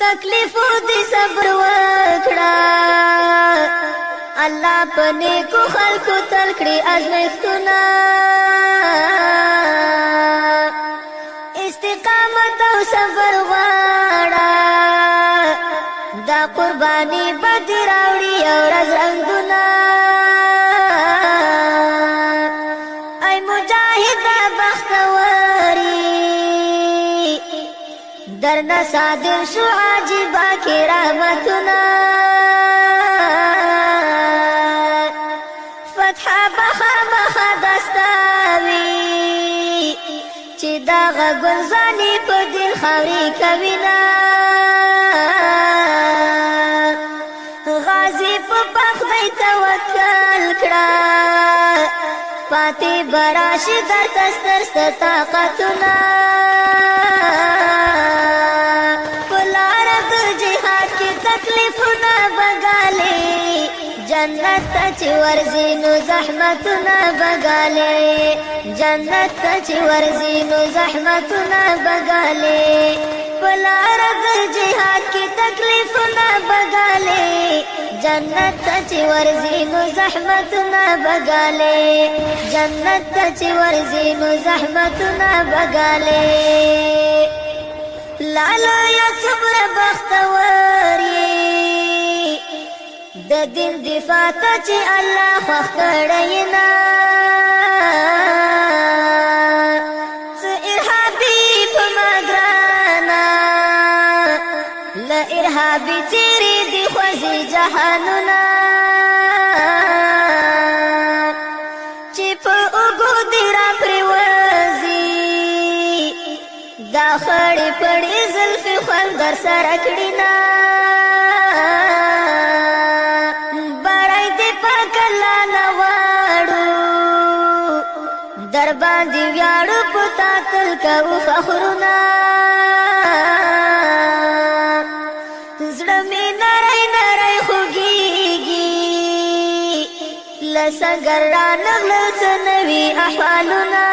تکلیفو دې صبر وکړه الله په نیکو خلکو تل کړي ازمېښتونه استقامت او صبر غواړه دا قرباني به دې راوړي یو ورځ رنګونه ای مجاهده بختوري درنا صادر شو عجیبا کرامتنا فتح بخامخا دستاوی چی داغا گلزانی پا دل خوری کوینا غازی پا پخدی توکل کرا پاتی براشی در تسترست طاقتنا تکلیفنا بغالي جنت ته ورځي نو زحمتنا بغالي جنت ته ورځي نو زحمتنا بغالي پلار د جهاد کی تکلیفنا بغالي جنت ته ورځي نو زحمتنا بغالي جنت ته ورځي نو زحمتنا بغالي لالا یا صبر بختوري د دین دفاع ته چې الله خوښ کړی نه څه ارهابي په ما ګرانه له ارهابي تیرې دي خوځي جهانونه چې په اوږو دې راپرېوځي دا خړې پړې زلفې خوند در سره کړي نه بړی دې پاک الله نه واړو در باندې ویاړو په تا تل کوو فخرونه زړه مې نری نری خوږېږي له سنګر رانغلل څه نوي احوالونه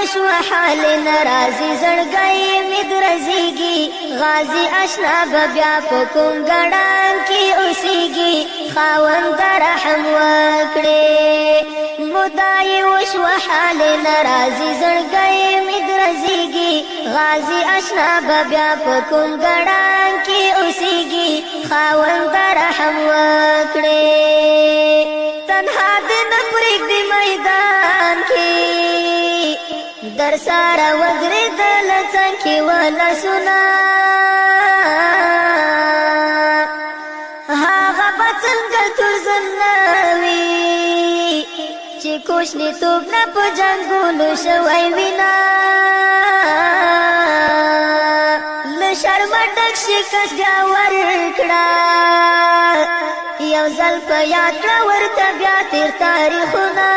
وشو حال نرازی زړګی مې درزيږي غازی آشنا بیا په کوم ګړان کې اوسېږي خاوند رحم وکړي مدای وشو حال نرازی زړګی مې درزيږي غازی آشنا بیا په کوم ګړان کې اوسېږي خاوند رحم وکړي تنها دې نه پرېږدي میدان کې در سارا ودرېدل څنګه ولسونه هغه به څنګه تورزنوي چې کوشني توپ نه په جنګونو شوی وینا له شرمه ډک شکست بیا ورکړه یو ځل په یاد کړه ورته بیا تېر تاریخونه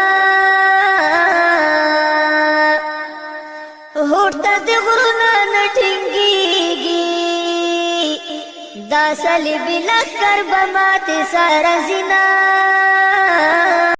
هوټه د غرونه نه ټینګېږي دا صلیبي لښکر به ماتې سره ځینه